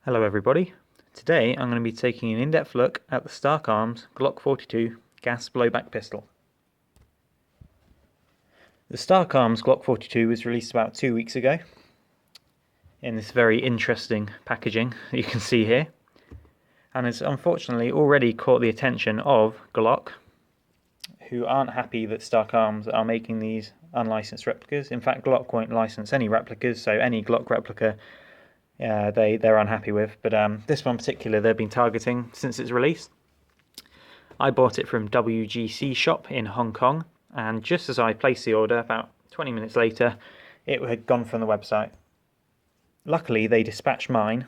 Hello everybody. Today I'm going to be taking an in-depth look at the Stark Arms Glock 42 gas blowback pistol. The Stark Arms Glock 42 was released about 2 weeks ago in this very interesting packaging that you can see here, and has unfortunately already caught the attention of Glock, who aren't happy that Stark Arms are making these unlicensed replicas. In fact, Glock won't license any replicas, so any Glock replica they're unhappy with, but this one in particular they've been targeting since its release. I bought it from WGC shop in Hong Kong, and just as I placed the order, about 20 minutes later, it had gone from the website. Luckily they dispatched mine,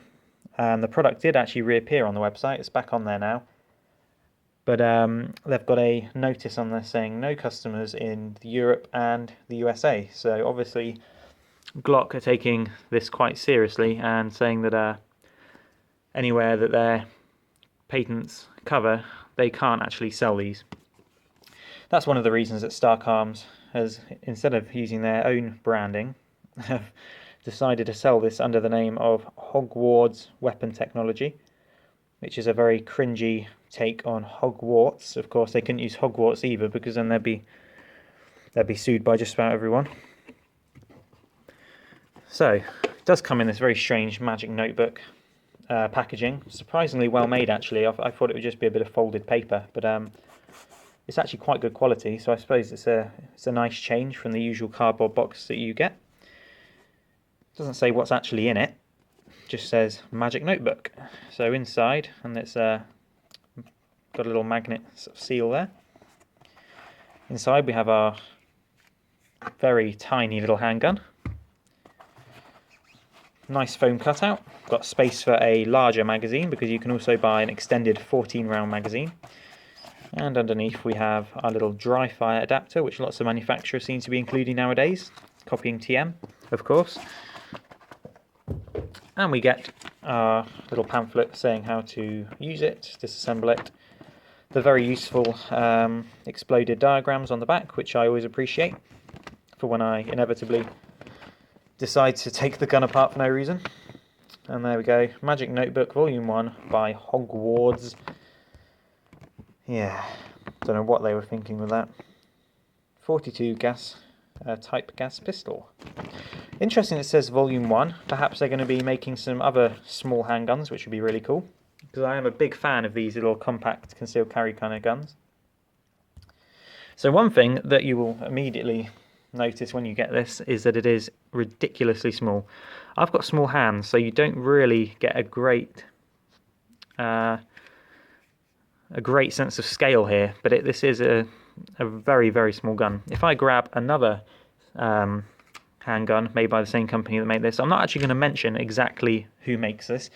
and the product did actually reappear on the website. It's back on there now, but they've got a notice on there saying no customers in Europe and the USA, so obviously Glock are taking this quite seriously and saying that anywhere that their patents cover, they can't actually sell these. That's one of the reasons that Stark Arms has, instead of using their own branding, have decided to sell this under the name of Hogwarts weapon technology, which is a very cringy take on Hogwarts. Of course, they couldn't use Hogwarts either, because then they'd be sued by just about everyone. So, it does come in this very strange magic notebook packaging. Surprisingly well made, actually. I thought it would just be a bit of folded paper, but it's actually quite good quality, so I suppose it's a nice change from the usual cardboard box that you get. It doesn't say what's actually in it, just says magic notebook. So inside, and it's got a little magnet sort of seal there. Inside we have our very tiny little handgun. Nice foam cutout, got space for a larger magazine because you can also buy an extended 14-round magazine. And underneath we have our little dry fire adapter, which lots of manufacturers seem to be including nowadays, copying TM, of course. And we get our little pamphlet saying how to use it, disassemble it. The very useful exploded diagrams on the back, which I always appreciate for when I inevitably decide to take the gun apart for no reason. And there we go, Magic Notebook Volume 1 by Hogwarts. Yeah, don't know what they were thinking with that. 42 gas type gas pistol. Interesting it says Volume 1. Perhaps they're going to be making some other small handguns, which would be really cool, because I am a big fan of these little compact concealed carry kind of guns. So one thing that you will immediately notice when you get this is that it is ridiculously small. I've got small hands, so you don't really get a great sense of scale here, but this is a very, very small gun. If I grab another handgun made by the same company that made this, I'm not actually going to mention exactly who makes this.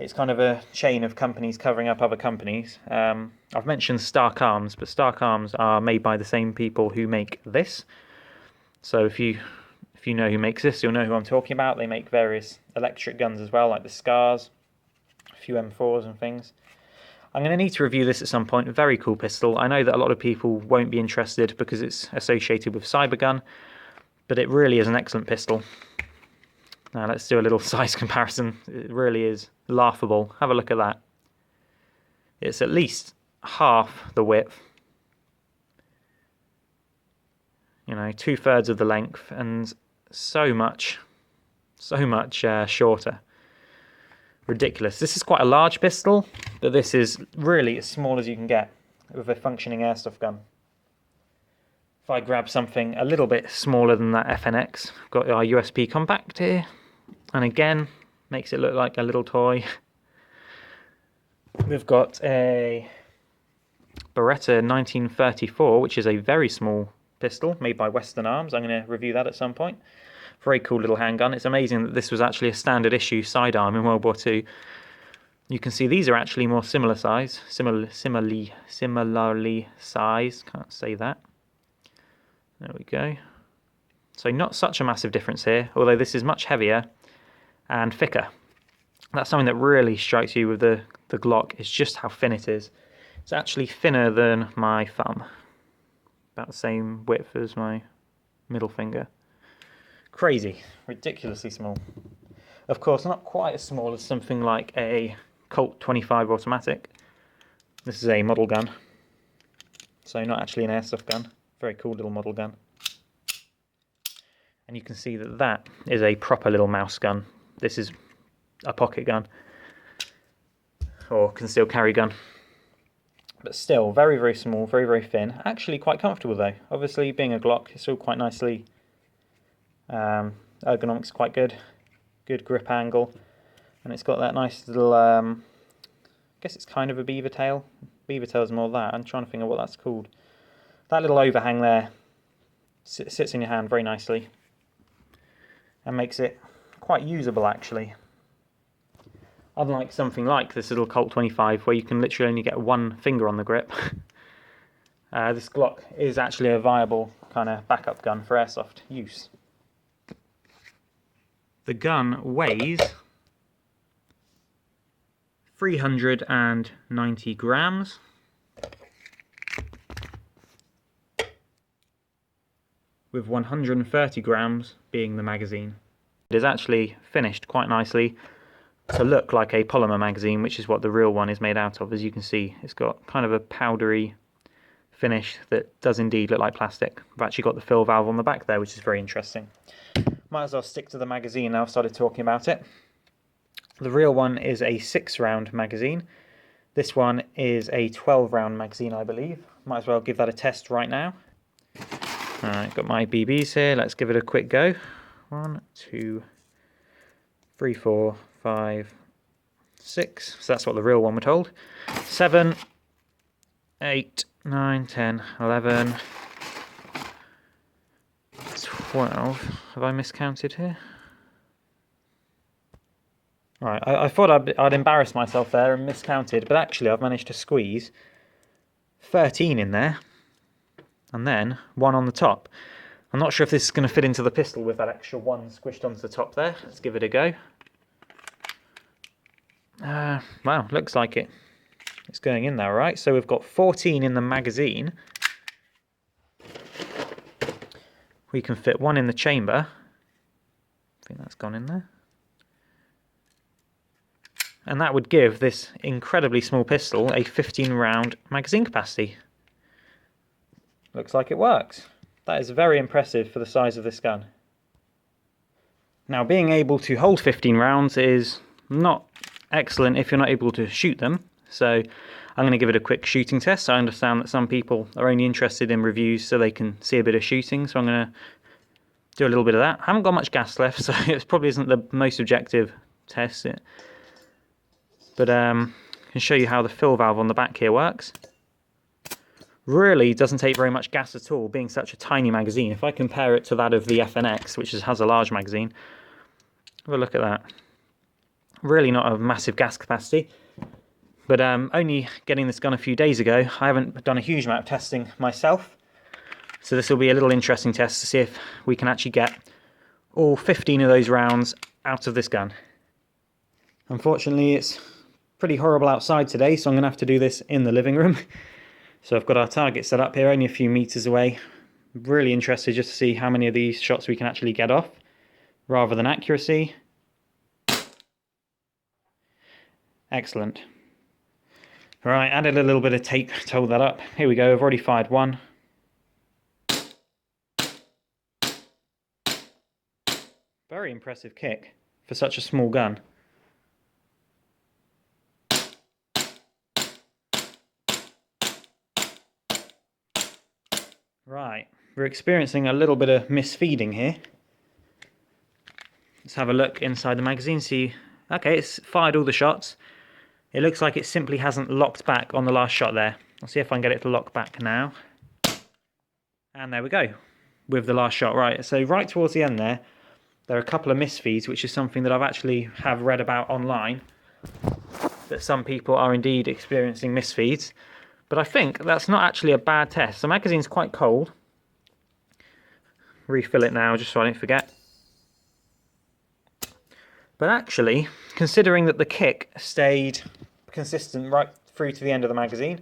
It's kind of a chain of companies covering up other companies. I've mentioned Stark Arms, but Stark Arms are made by the same people who make this. So if you know who makes this, you'll know who I'm talking about. They make various electric guns as well, like the Scars, a few M4s and things. I'm going to need to review this at some point. A very cool pistol. I know that a lot of people won't be interested because it's associated with Cybergun, but it really is an excellent pistol. Now let's do a little size comparison. It really is laughable. Have a look at that. It's at least half the width. You know, 2/3 of the length, and so much shorter. Ridiculous. This is quite a large pistol, but this is really as small as you can get with a functioning airsoft gun. If I grab something a little bit smaller than that FNX, I've got our USP compact here, and again, makes it look like a little toy. We've got a Beretta 1934, which is a very small pistol made by Western Arms. I'm going to review that at some point. Very cool little handgun. It's amazing that this was actually a standard issue sidearm in World War II. You can see these are actually more similarly sized. Can't say that. There we go. So not such a massive difference here, although this is much heavier and thicker. That's something that really strikes you with the Glock, is just how thin it is. It's actually thinner than my thumb. About the same width as my middle finger. Crazy, ridiculously small. Of course, not quite as small as something like a Colt 25 automatic. This is a model gun, so not actually an airsoft gun. Very cool little model gun. And you can see that that is a proper little mouse gun. This is a pocket gun, or concealed carry gun. But still, very, very small, very, very thin. Actually quite comfortable though. Obviously, being a Glock, it's all quite nicely... ergonomics quite good. Good grip angle. And it's got that nice little... I guess it's kind of a beaver tail. Beaver tail's more that. I'm trying to think of what that's called. That little overhang there sits in your hand very nicely. And makes it quite usable actually. Unlike something like this little Colt 25 where you can literally only get one finger on the grip. This Glock is actually a viable kind of backup gun for airsoft use. The gun weighs 390 grams. With 130 grams being the magazine. It is actually finished quite nicely to look like a polymer magazine, which is what the real one is made out of. As you can see, it's got kind of a powdery finish that does indeed look like plastic. I've actually got the fill valve on the back there, which is very interesting. Might as well stick to the magazine now I've started talking about it. The real one is a 6-round magazine. This one is a 12-round magazine, I believe. Might as well give that a test right now. Alright, got my BBs here. Let's give it a quick go. 1, 2, 3, 4, 5, 6. So that's what the real one would hold. 7, 8, 9, 10, 11, 12. Have I miscounted here? Right, I thought I'd embarrass myself there and miscounted, but actually I've managed to squeeze 13 in there. And then 1 on the top. I'm not sure if this is going to fit into the pistol with that extra 1 squished onto the top there. Let's give it a go. Wow, looks like it. It's going in there, all right? So we've got 14 in the magazine. We can fit 1 in the chamber. I think that's gone in there. And that would give this incredibly small pistol a 15-round magazine capacity. Looks like it works. That is very impressive for the size of this gun. Now, being able to hold 15 rounds is not excellent if you're not able to shoot them. So I'm going to give it a quick shooting test. I understand that some people are only interested in reviews so they can see a bit of shooting. So I'm going to do a little bit of that. I haven't got much gas left, so it probably isn't the most objective test. But I can show you how the fill valve on the back here works. Really doesn't take very much gas at all, being such a tiny magazine. If I compare it to that of the FNX, which has a large magazine, have a look at that. Really not a massive gas capacity, but only getting this gun a few days ago. I haven't done a huge amount of testing myself, so this will be a little interesting test to see if we can actually get all 15 of those rounds out of this gun. Unfortunately, it's pretty horrible outside today, so I'm going to have to do this in the living room. So I've got our target set up here, only a few meters away. Really interested just to see how many of these shots we can actually get off, rather than accuracy. Excellent. Right, added a little bit of tape to hold that up. Here we go, I've already fired 1. Very impressive kick for such a small gun. Right, we're experiencing a little bit of misfeeding here. Let's have a look inside the magazine, see... Okay, it's fired all the shots. It looks like it simply hasn't locked back on the last shot there. I'll see if I can get it to lock back now. And there we go, with the last shot. Right, so right towards the end there are a couple of misfeeds, which is something that I've actually read about online, that some people are indeed experiencing misfeeds. But I think that's not actually a bad test. The magazine's quite cold. Refill it now just so I don't forget. But actually, considering that the kick stayed consistent right through to the end of the magazine,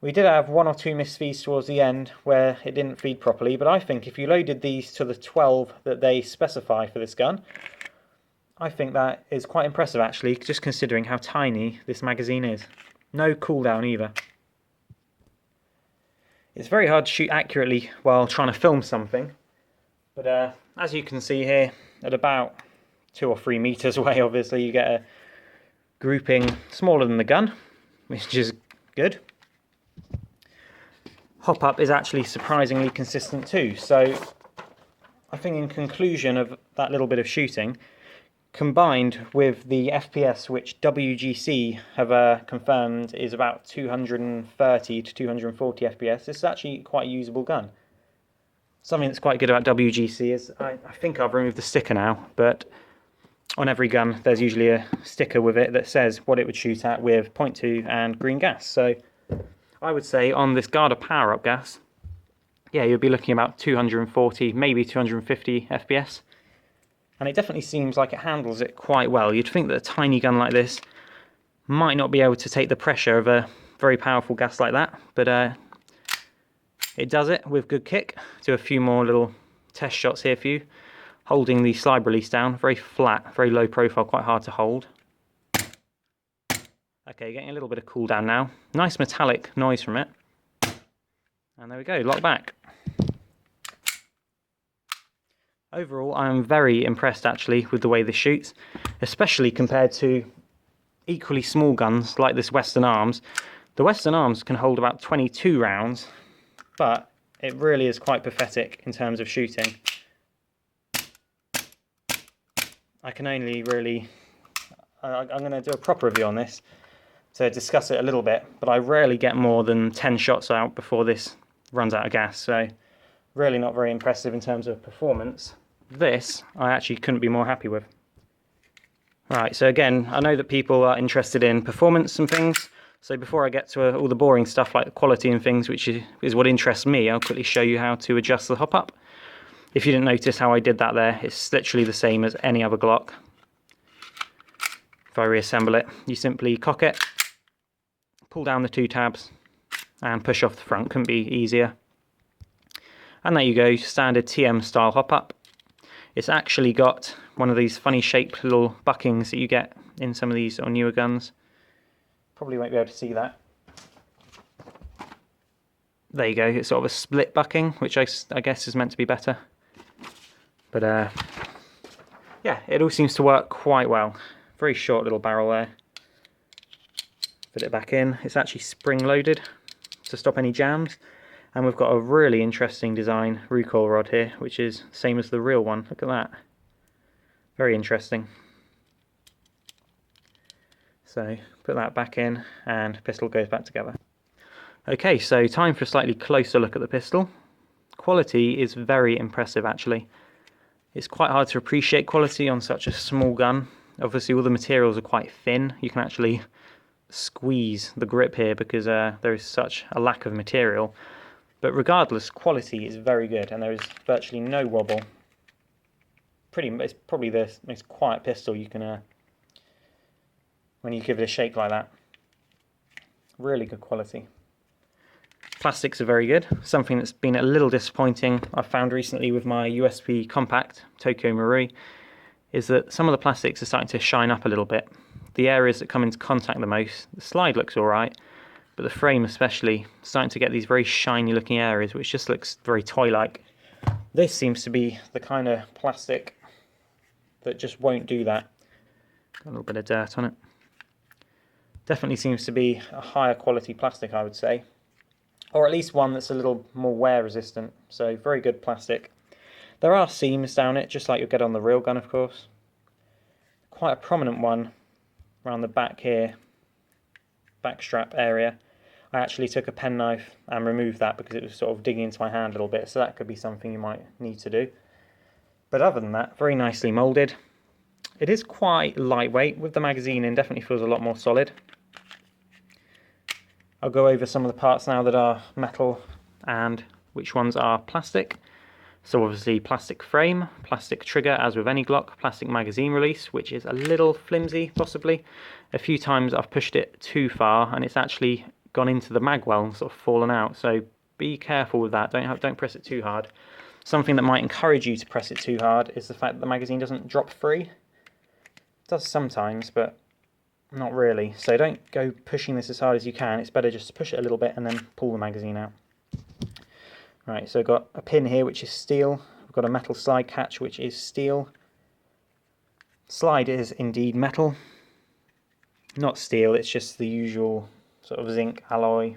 we did have 1 or 2 misfeeds towards the end where it didn't feed properly. But I think if you loaded these to the 12 that they specify for this gun, I think that is quite impressive actually, just considering how tiny this magazine is. No cooldown either. It's very hard to shoot accurately while trying to film something, but as you can see here, at about 2 or 3 meters away, obviously, you get a grouping smaller than the gun, which is good. Hop up is actually surprisingly consistent too, so I think in conclusion of that little bit of shooting, combined with the FPS which WGC have confirmed is about 230 to 240 FPS, this is actually quite a usable gun. Something that's quite good about WGC is, I think I've removed the sticker now, but on every gun there's usually a sticker with it that says what it would shoot at with .2 and green gas. So I would say on this Garda power-up gas, yeah, you'd be looking about 240, maybe 250 FPS. And it definitely seems like it handles it quite well. You'd think that a tiny gun like this might not be able to take the pressure of a very powerful gas like that, but it does it with good kick. Do a few more little test shots here for you. Holding the slide release down, very flat, very low profile, quite hard to hold. Okay, getting a little bit of cooldown now. Nice metallic noise from it. And there we go, lock back. Overall, I'm very impressed actually with the way this shoots, especially compared to equally small guns like this Western Arms. The Western Arms can hold about 22 rounds, but it really is quite pathetic in terms of shooting. I can only really... I'm going to do a proper review on this to discuss it a little bit, but I rarely get more than 10 shots out before this runs out of gas, so really not very impressive in terms of performance. This I actually couldn't be more happy with. Right, so again, I know that people are interested in performance and things, so before I get to all the boring stuff like the quality and things, which is what interests me, I'll quickly show you how to adjust the hop up. If you didn't notice how I did that there, it's literally the same as any other Glock. If I reassemble it, you simply cock it, pull down the 2 tabs and push off the front. Couldn't be easier. And there you go, standard TM style hop up. It's actually got one of these funny shaped little buckings that you get in some of these or newer guns. Probably won't be able to see that. There you go, it's sort of a split bucking, which I guess is meant to be better. But yeah, it all seems to work quite well. Very short little barrel there. Put it back in. It's actually spring loaded to stop any jams. And we've got a really interesting design recoil rod here, which is the same as the real one. Look at that. Very interesting. So put that back in and pistol goes back together. Okay, so time for a slightly closer look at the pistol. Quality is very impressive actually. It's quite hard to appreciate quality on such a small gun. Obviously all the materials are quite thin. You can actually squeeze the grip here because there is such a lack of material. But regardless, quality is very good and there is virtually no wobble. It's probably the most quiet pistol you can when you give it a shake like that. Really good quality. Plastics are very good. Something that's been a little disappointing I've found recently with my USP Compact Tokyo Marui is that some of the plastics are starting to shine up a little bit. The areas that come into contact the most, the slide looks alright, but the frame especially, starting to get these very shiny looking areas which just looks very toy-like. This seems to be the kind of plastic that just won't do that. Got a little bit of dirt on it. Definitely seems to be a higher quality plastic, I would say. Or at least one that's a little more wear resistant. So very good plastic. There are seams down it, just like you'll get on the real gun, of course. Quite a prominent one around the back here, back strap area. I actually took a penknife and removed that because it was sort of digging into my hand a little bit, so that could be something you might need to do. But other than that, very nicely moulded. It is quite lightweight. With the magazine in, definitely feels a lot more solid. I'll go over some of the parts now that are metal and which ones are plastic. So obviously plastic frame, plastic trigger as with any Glock, plastic magazine release, which is a little flimsy possibly. A few times I've pushed it too far and it's actually gone into the mag well and sort of fallen out. So be careful with that, don't press it too hard. Something that might encourage you to press it too hard is the fact that the magazine doesn't drop free. does sometimes, but not really. So don't go pushing this as hard as you can. It's better just to push it a little bit and then pull the magazine out. Right, so I've got a pin here which is steel. I've got a metal slide catch which is steel. Slide is indeed metal, not steel. It's just the usual sort of zinc alloy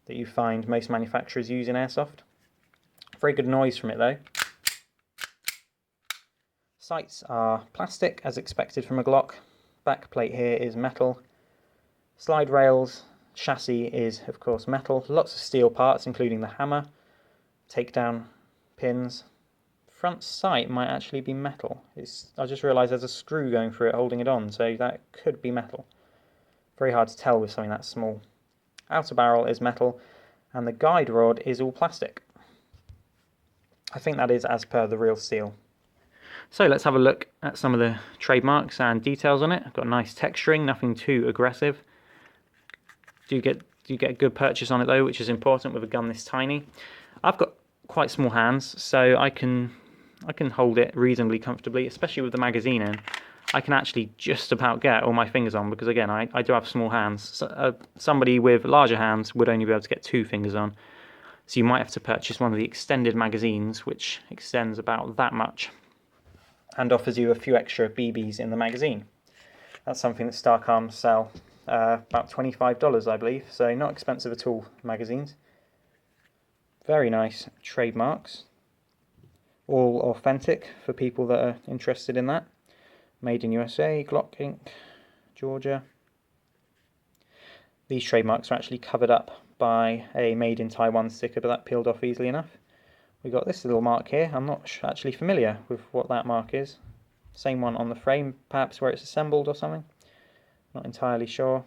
that you find most manufacturers use in airsoft. Very good noise from it though. Sights are plastic as expected from a Glock. Back plate here is metal. Slide rails, chassis is of course metal. Lots of steel parts including the hammer, takedown pins. Front sight might actually be metal. I just realised there's a screw going through it holding it on, so that could be metal. Very hard to tell with something that small. Outer barrel is metal, and the guide rod is all plastic. I think that is as per the real seal. So let's have a look at some of the trademarks and details on it. I've got nice texturing, nothing too aggressive. Do get a good purchase on it though, which is important with a gun this tiny. I've got quite small hands, so I can hold it reasonably comfortably, especially with the magazine in. I can actually just about get all my fingers on because again I do have small hands. So, somebody with larger hands would only be able to get 2 fingers on. So you might have to purchase one of the extended magazines, which extends about that much and offers you a few extra BBs in the magazine. That's something that Stark Arms sell, about $25 I believe, so not expensive at all, magazines. Very nice trademarks, all authentic for people that are interested in that. Made in USA, Glock Inc., Georgia. These trademarks are actually covered up by a Made in Taiwan sticker, but that peeled off easily enough. We got this little mark here. I'm not actually familiar with what that mark is. Same one on the frame, perhaps where it's assembled or something. Not entirely sure.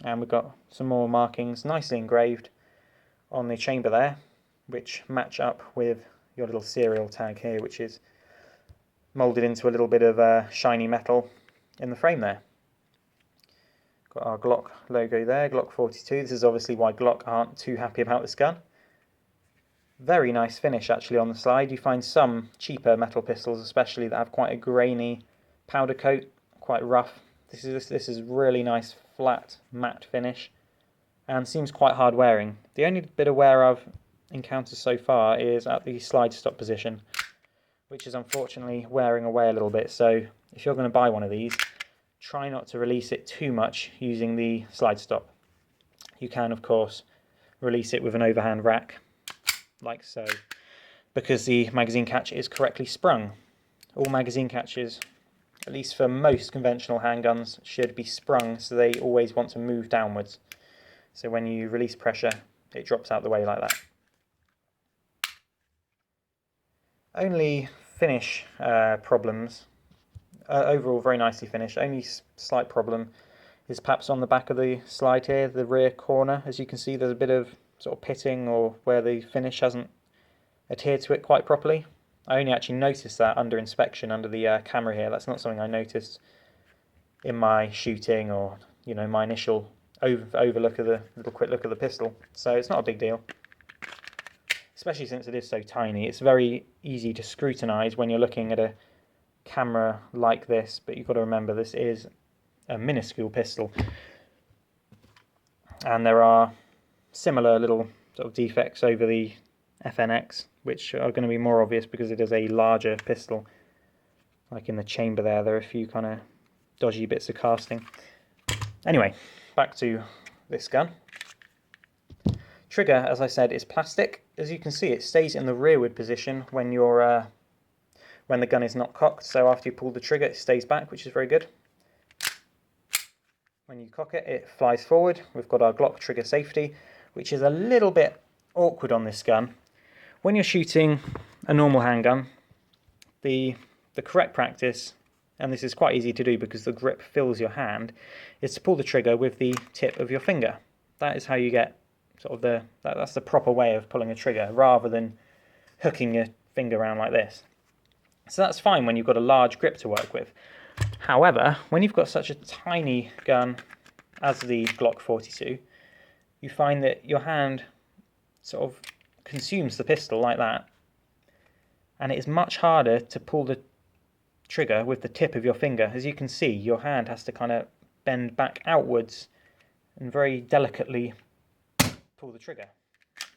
And we've got some more markings nicely engraved on the chamber there, which match up with your little serial tag here, which is moulded into a little bit of shiny metal in the frame there. Got our Glock logo there, Glock 42. This is obviously why Glock aren't too happy about this gun. Very nice finish actually on the slide. You find some cheaper metal pistols especially that have quite a grainy powder coat, quite rough. This is really nice flat matte finish and seems quite hard wearing. The only bit of wear I've encountered so far is at the slide stop position, which is unfortunately wearing away a little bit. So if you're going to buy one of these, try not to release it too much using the slide stop. You can of course release it with an overhand rack like so, because the magazine catch is correctly sprung. All magazine catches, at least for most conventional handguns, should be sprung so they always want to move downwards. So when you release pressure, it drops out the way like that. Only finish problems, overall very nicely finished. Only slight problem is perhaps on the back of the slide here, the rear corner. As you can see, there's a bit of sort of pitting or where the finish hasn't adhered to it quite properly. I only actually noticed that under inspection, under the camera here. That's not something I noticed in my shooting or my initial overlook of the little quick look of the pistol. So it's not a big deal, especially since it is so tiny. It's very easy to scrutinize when you're looking at a camera like this, but you've got to remember this is a minuscule pistol, and there are similar little sort of defects over the FNX, which are going to be more obvious because it is a larger pistol. Like in the chamber there are a few kind of dodgy bits of casting. Anyway, back to this gun. Trigger, as I said, is plastic. As you can see, it stays in the rearward position when you're when the gun is not cocked. So after you pull the trigger, it stays back, which is very good. When you cock it, it flies forward. We've got our Glock trigger safety, which is a little bit awkward on this gun. When you're shooting a normal handgun, the correct practice, and this is quite easy to do because the grip fills your hand, is to pull the trigger with the tip of your finger. That is how you get sort of that's the proper way of pulling a trigger, rather than hooking your finger around like this. So that's fine when you've got a large grip to work with. However, when you've got such a tiny gun as the Glock 42, you find that your hand sort of consumes the pistol like that, and it is much harder to pull the trigger with the tip of your finger. As you can see, your hand has to kind of bend back outwards and very delicately pull the trigger.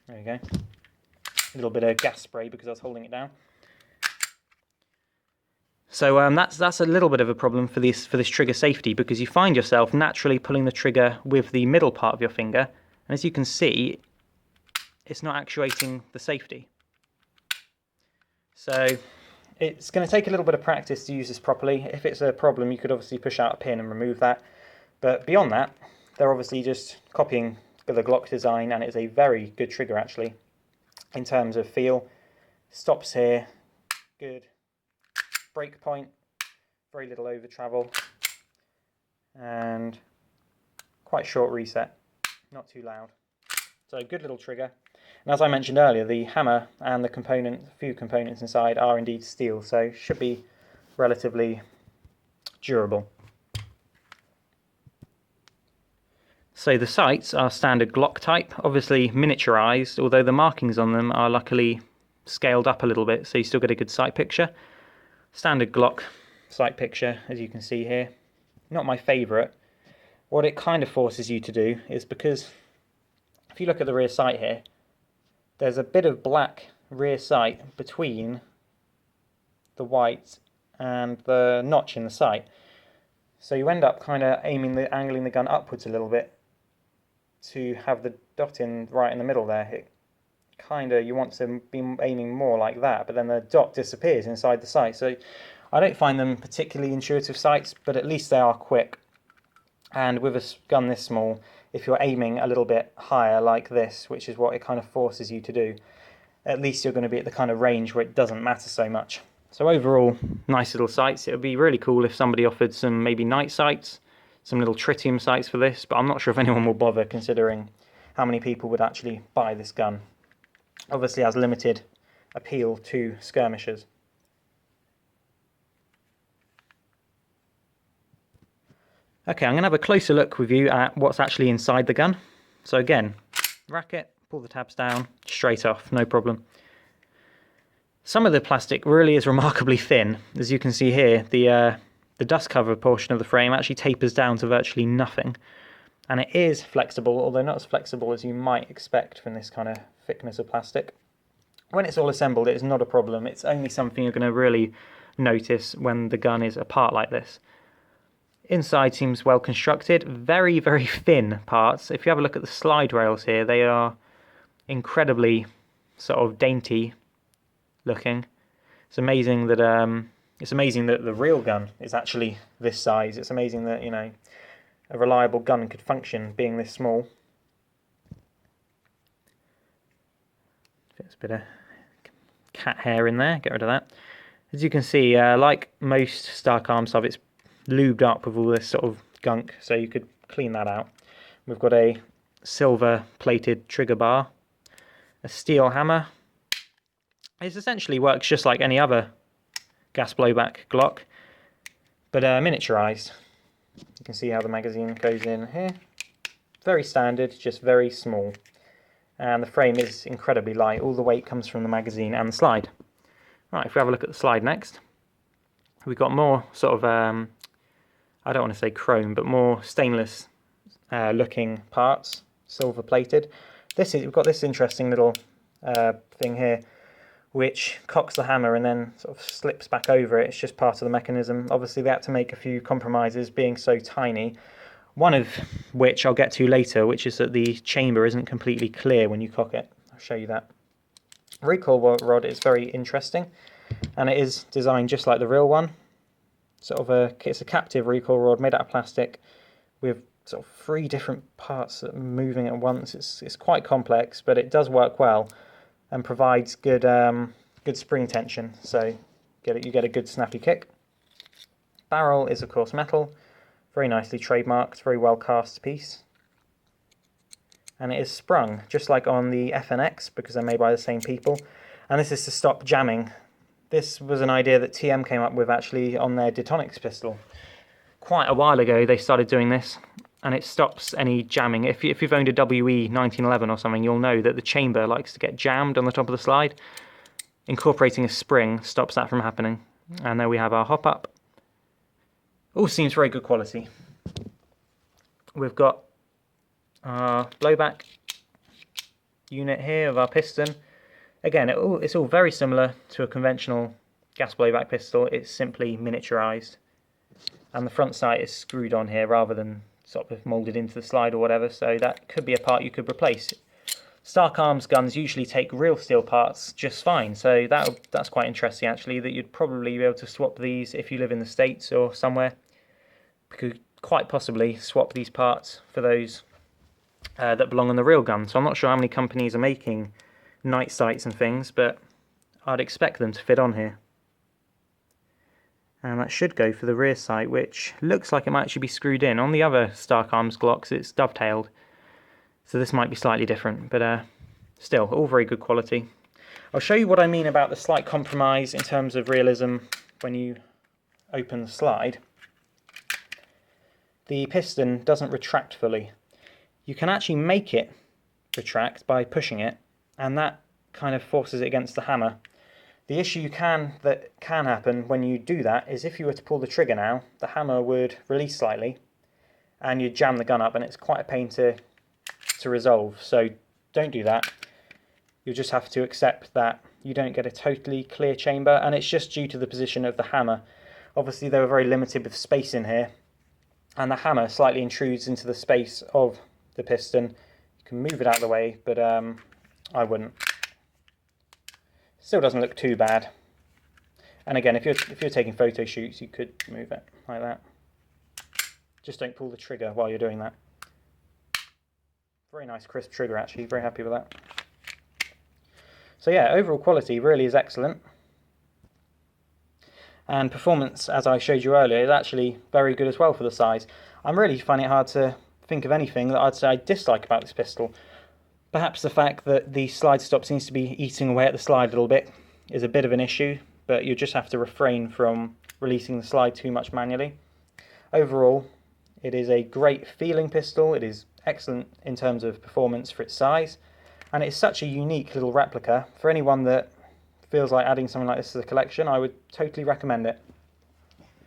There you go. A little bit of gas spray because I was holding it down. So that's a little bit of a problem for this trigger safety, because you find yourself naturally pulling the trigger with the middle part of your finger, and as you can see, it's not actuating the safety. So it's going to take a little bit of practice to use this properly. If it's a problem, you could obviously push out a pin and remove that. But beyond that, they're obviously just copying the Glock design, and it's a very good trigger actually in terms of feel. Stops here, good. Break point, very little over travel, and quite short reset, not too loud. So good little trigger. And as I mentioned earlier, the hammer and the few components inside are indeed steel, so should be relatively durable. So the sights are standard Glock type, obviously miniaturized, although the markings on them are luckily scaled up a little bit, so you still get a good sight picture. Standard Glock sight picture, as you can see here. Not my favourite. What it kind of forces you to do is, because if you look at the rear sight here, there's a bit of black rear sight between the white and the notch in the sight. So you end up kind of angling the gun upwards a little bit to have the dot in right in the middle there. You want to be aiming more like that, but then the dot disappears inside the sight. So I don't find them particularly intuitive sights, but at least they are quick. And with a gun this small, if you're aiming a little bit higher like this, which is what it kind of forces you to do, at least you're going to be at the kind of range where it doesn't matter so much. So overall, nice little sights. It would be really cool if somebody offered some maybe night sights, some little tritium sights for this, but I'm not sure if anyone will bother, considering how many people would actually buy this gun. Obviously has limited appeal to skirmishers. Okay, I'm going to have a closer look with you at what's actually inside the gun. So again, racket, pull the tabs down, straight off, no problem. Some of the plastic really is remarkably thin. As you can see here, the dust cover portion of the frame actually tapers down to virtually nothing. And it is flexible, although not as flexible as you might expect from this kind of thickness of plastic. When it's all assembled, it is not a problem. It's only something you're going to really notice when the gun is apart like this. Inside seems well constructed, very, very thin parts. If you have a look at the slide rails here, they are incredibly sort of dainty looking. It's amazing that the real gun is actually this size. It's amazing that, you know, a reliable gun could function being this small. There's a bit of cat hair in there, get rid of that. As you can see, like most Stark Arms stuff, it's lubed up with all this sort of gunk, so you could clean that out. We've got a silver plated trigger bar, a steel hammer. It essentially works just like any other gas blowback Glock, but miniaturized. You can see how the magazine goes in here. Very standard, just very small. And the frame is incredibly light. All the weight comes from the magazine and the slide. Right, if we have a look at the slide next, we've got more sort of, I don't want to say chrome, but more stainless looking parts, silver plated. We've got this interesting little thing here, which cocks the hammer and then sort of slips back over it. It's just part of the mechanism. Obviously they had to make a few compromises being so tiny, one of which I'll get to later, which is that the chamber isn't completely clear when you cock it. I'll show you that. Recoil rod is very interesting, and it is designed just like the real one. It's a captive recoil rod made out of plastic with sort of 3 different parts that are moving at once. It's quite complex, but it does work well and provides good spring tension, so you get a good snappy kick. Barrel is of course metal, very nicely trademarked, very well cast piece, and it is sprung just like on the FNX because they're made by the same people, and this is to stop jamming. This was an idea that TM came up with actually on their Detonics pistol. Quite a while ago they started doing this, and it stops any jamming. If you've owned a WE 1911 or something, you'll know that the chamber likes to get jammed on the top of the slide. Incorporating a spring stops that from happening. And there we have our hop up. All seems very good quality. We've got our blowback unit here of our piston. Again, it's all very similar to a conventional gas blowback pistol. It's simply miniaturized. And the front sight is screwed on here rather than sort of molded into the slide or whatever, so that could be a part you could replace. Stark Arms guns usually take real steel parts just fine, so that's quite interesting actually, that you'd probably be able to swap these if you live in the States or somewhere. You could quite possibly swap these parts for those that belong on the real gun. So I'm not sure how many companies are making night sights and things, but I'd expect them to fit on here. And that should go for the rear sight, which looks like it might actually be screwed in. On the other Stark Arms Glocks, it's dovetailed. So this might be slightly different, but still, all very good quality. I'll show you what I mean about the slight compromise in terms of realism when you open the slide. The piston doesn't retract fully. You can actually make it retract by pushing it, and that kind of forces it against the hammer. The issue that can happen when you do that is if you were to pull the trigger now, the hammer would release slightly and you'd jam the gun up, and it's quite a pain to resolve. So don't do that. You'll just have to accept that you don't get a totally clear chamber, and it's just due to the position of the hammer. Obviously they were very limited with space in here, and the hammer slightly intrudes into the space of the piston. You can move it out of the way, but I wouldn't. Still doesn't look too bad. And again, if you're taking photo shoots, you could move it like that. Just don't pull the trigger while you're doing that. Very nice crisp trigger actually, very happy with that. So yeah, overall quality really is excellent. And performance, as I showed you earlier, is actually very good as well for the size. I'm really finding it hard to think of anything that I'd say I dislike about this pistol. Perhaps the fact that the slide stop seems to be eating away at the slide a little bit is a bit of an issue, but you just have to refrain from releasing the slide too much manually. Overall, it is a great feeling pistol. It is excellent in terms of performance for its size, and it's such a unique little replica. For anyone that feels like adding something like this to the collection, I would totally recommend it.